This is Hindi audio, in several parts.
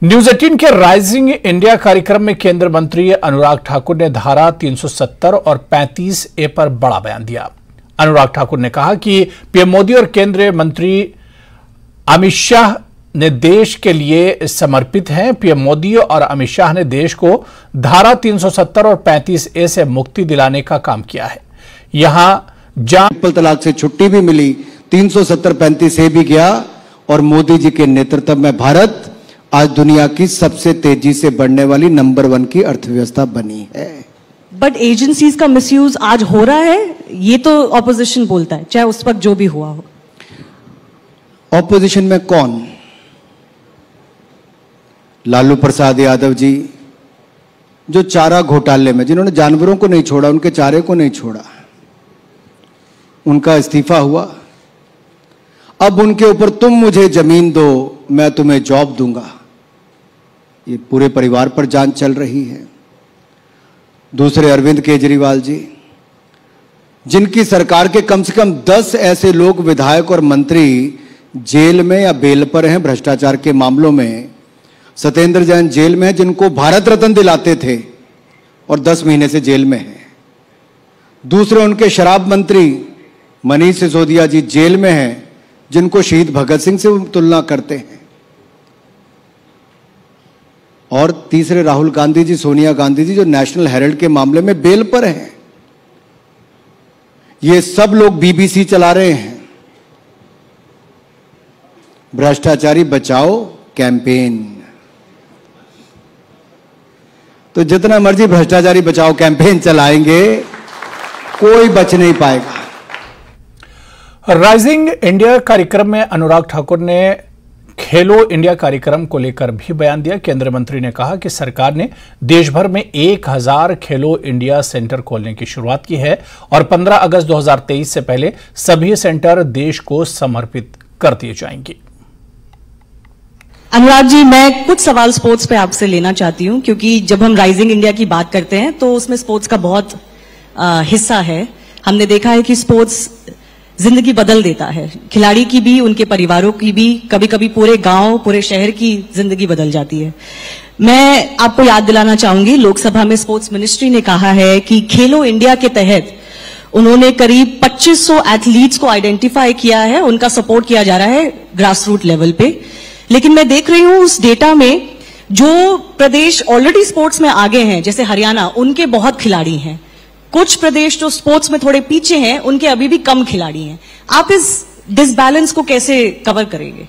न्यूज 18 के राइजिंग इंडिया कार्यक्रम में केंद्रीय मंत्री अनुराग ठाकुर ने धारा 370 और 35A पर बड़ा बयान दिया। अनुराग ठाकुर ने कहा कि पीएम मोदी और केंद्रीय मंत्री अमित शाह ने देश के लिए समर्पित हैं। पीएम मोदी और अमित शाह ने देश को धारा 370 और 35A से मुक्ति दिलाने का काम किया है। यहां ट्रिपल तलाक से छुट्टी भी मिली, 370-35A भी गया और मोदी जी के नेतृत्व में भारत आज दुनिया की सबसे तेजी से बढ़ने वाली नंबर 1 की अर्थव्यवस्था बनी है। बट एजेंसीज का मिसयूज आज हो रहा है, ये तो ऑपोजिशन बोलता है, चाहे उस वक्त जो भी हुआ हो। ऑपोजिशन में कौन? लालू प्रसाद यादव जी, जो चारा घोटाले में, जिन्होंने जानवरों को नहीं छोड़ा, उनके चारे को नहीं छोड़ा, उनका इस्तीफा हुआ। अब उनके ऊपर तुम मुझे जमीन दो, मैं तुम्हें जॉब दूंगा, ये पूरे परिवार पर जांच चल रही है। दूसरे अरविंद केजरीवाल जी, जिनकी सरकार के कम से कम 10 ऐसे लोग, विधायक और मंत्री जेल में या बेल पर हैं भ्रष्टाचार के मामलों में। सत्येंद्र जैन जेल में है, जिनको भारत रत्न दिलाते थे और 10 महीने से जेल में है। दूसरे उनके शराब मंत्री मनीष सिसोदिया जी जेल में हैं, जिनको शहीद भगत सिंह से तुलना करते हैं। और तीसरे राहुल गांधी जी, सोनिया गांधी जी, जो नेशनल हेराल्ड के मामले में बेल पर हैं। ये सब लोग बीबीसी चला रहे हैं। भ्रष्टाचारी बचाओ कैंपेन। तो जितना मर्जी भ्रष्टाचारी बचाओ कैंपेन चलाएंगे, कोई बच नहीं पाएगा। राइजिंग इंडिया कार्यक्रम में अनुराग ठाकुर ने खेलो इंडिया कार्यक्रम को लेकर भी बयान दिया। केंद्रीय मंत्री ने कहा कि सरकार ने देश भर में 1000 खेलो इंडिया सेंटर खोलने की शुरुआत की है और 15 अगस्त 2023 से पहले सभी सेंटर देश को समर्पित कर दिए जाएंगे। अनुराग जी, मैं कुछ सवाल स्पोर्ट्स पे आपसे लेना चाहती हूं, क्योंकि जब हम राइजिंग इंडिया की बात करते हैं तो उसमें स्पोर्ट्स का बहुत हिस्सा है। हमने देखा है कि स्पोर्ट्स जिंदगी बदल देता है, खिलाड़ी की भी, उनके परिवारों की भी, कभी कभी पूरे गांव, पूरे शहर की जिंदगी बदल जाती है। मैं आपको याद दिलाना चाहूंगी, लोकसभा में स्पोर्ट्स मिनिस्ट्री ने कहा है कि खेलो इंडिया के तहत उन्होंने करीब 2500 एथलीट्स को आइडेंटिफाई किया है, उनका सपोर्ट किया जा रहा है ग्रास रूट लेवल पे। लेकिन मैं देख रही हूं उस डेटा में जो प्रदेश ऑलरेडी स्पोर्ट्स में आगे हैं, जैसे हरियाणा, उनके बहुत खिलाड़ी हैं। कुछ प्रदेश जो स्पोर्ट्स में थोड़े पीछे हैं, उनके अभी भी कम खिलाड़ी हैं। आप इस डिसबैलेंस को कैसे कवर करेंगे?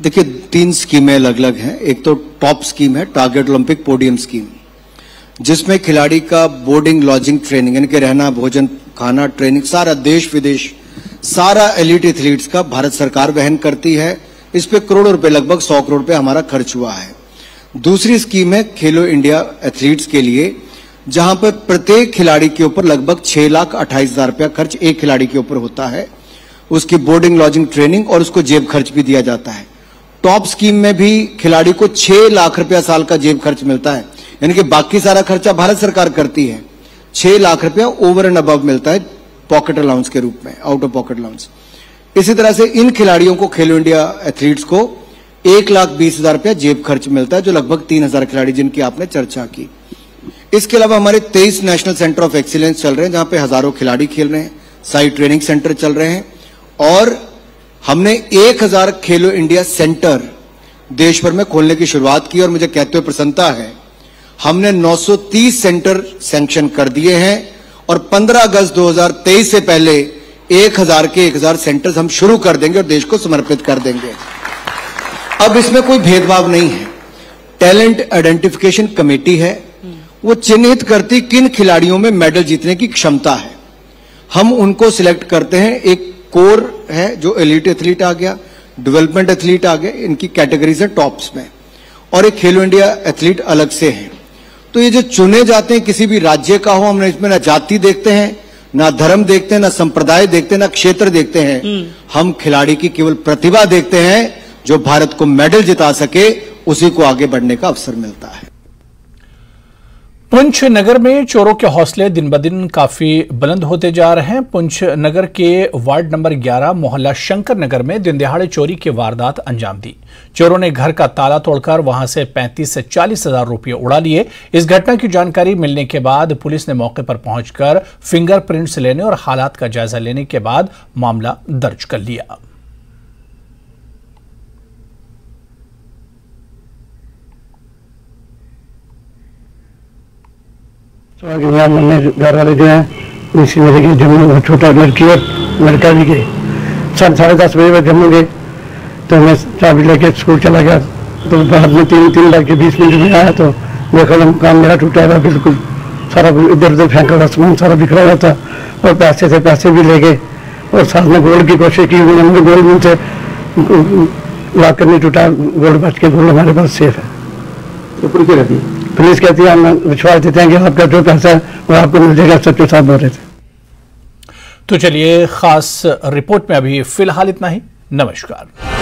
देखिए, 3 स्कीमें अलग अलग हैं। एक तो टॉप स्कीम है, टारगेट ओलंपिक पोडियम स्कीम, जिसमें खिलाड़ी का बोर्डिंग, लॉजिंग, ट्रेनिंग, यानी कि रहना, भोजन, खाना, ट्रेनिंग, सारा देश विदेश, सारा एलीट एथलीट्स का भारत सरकार वहन करती है। इस पे करोड़ों रुपए, लगभग 100 करोड़ रुपए हमारा खर्च हुआ है। दूसरी स्कीम है खेलो इंडिया एथलीट्स के लिए, जहां पर प्रत्येक खिलाड़ी के ऊपर लगभग 6,28,000 रुपया खर्च एक खिलाड़ी के ऊपर होता है। उसकी बोर्डिंग, लॉजिंग, ट्रेनिंग और उसको जेब खर्च भी दिया जाता है। टॉप स्कीम में भी खिलाड़ी को 6 लाख रुपया साल का जेब खर्च मिलता है, यानी कि बाकी सारा खर्चा भारत सरकार करती है। 6 लाख रुपया ओवर एंड अबव मिलता है पॉकेट अलाउंस के रूप में, आउट ऑफ पॉकेट अलाउंस। इसी तरह से इन खिलाड़ियों को, खेलो इंडिया एथलीट्स को 1,20,000 रुपया जेब खर्च मिलता है, जो लगभग 3,000 खिलाड़ी जिनकी आपने चर्चा की। इसके अलावा हमारे 23 नेशनल सेंटर ऑफ एक्सीलेंस चल रहे हैं, जहां पे हजारों खिलाड़ी खेल रहे हैं। साइड ट्रेनिंग सेंटर चल रहे हैं और हमने 1000 खेलो इंडिया सेंटर देश भर में खोलने की शुरुआत की। और मुझे कहते हुए प्रसन्नता है, हमने 930 सेंटर सैंक्शन कर दिए हैं और 15 अगस्त 2023 से पहले 1000 सेंटर्स हम शुरू कर देंगे और देश को समर्पित कर देंगे। अब इसमें कोई भेदभाव नहीं है। टैलेंट आइडेंटिफिकेशन कमेटी है, वो चिन्हित करती किन खिलाड़ियों में मेडल जीतने की क्षमता है। हम उनको सिलेक्ट करते हैं। एक कोर है जो एलीट एथलीट आ गया, डेवलपमेंट एथलीट आ गए, इनकी कैटेगरीज है टॉप्स में, और एक खेलो इंडिया एथलीट अलग से है। तो ये जो चुने जाते हैं, किसी भी राज्य का हो, हमने इसमें ना जाति देखते हैं, ना धर्म देखते हैं, ना संप्रदाय देखते हैं, ना क्षेत्र देखते हैं। हम खिलाड़ी की केवल प्रतिभा देखते हैं, जो भारत को मेडल जिता सके, उसी को आगे बढ़ने का अवसर मिलता है। पुंछ नगर में चोरों के हौसले दिन ब दिन काफी बुलंद होते जा रहे हैं। पुंछ नगर के वार्ड नंबर 11 मोहल्ला शंकर नगर में दिन दहाड़े चोरी की वारदात अंजाम दी। चोरों ने घर का ताला तोड़कर वहां से 35 से 40 हजार रुपये उड़ा लिए। इस घटना की जानकारी मिलने के बाद पुलिस ने मौके पर पहुंचकर फिंगरप्रिंट्स लेने और हालात का जायजा लेने के बाद मामला दर्ज कर लिया। यहाँ मैंने घर वाले जो है इसी मेरे के जम्मू, छोटा लड़की और लड़का भी गए। 10:30 बजे जम्मू गए तो मैं चाबी लेके स्कूल चला गया। तो बाद में 3 लाख के 20 मिनट में आया तो देखा काम मेरा टूटा हुआ, बिल्कुल सारा इधर उधर फेंका हुआ सामान सारा बिखरा हुआ था और पैसे थे, पैसे भी ले गए और साथ में गोल्ड की कोशिश की। उन्होंने गोल्ड में से लाकर नहीं टूटा, गोल्ड बच के गोल्ड हमारे पास सेफ है। तो पुलिस कहती है हम विश्वास देते हैं कि आपका जो पैसा है वो आपको मिल जाएगा, सच्चो साहब बोल रहे थे। तो चलिए, खास रिपोर्ट में अभी फिलहाल इतना ही। नमस्कार।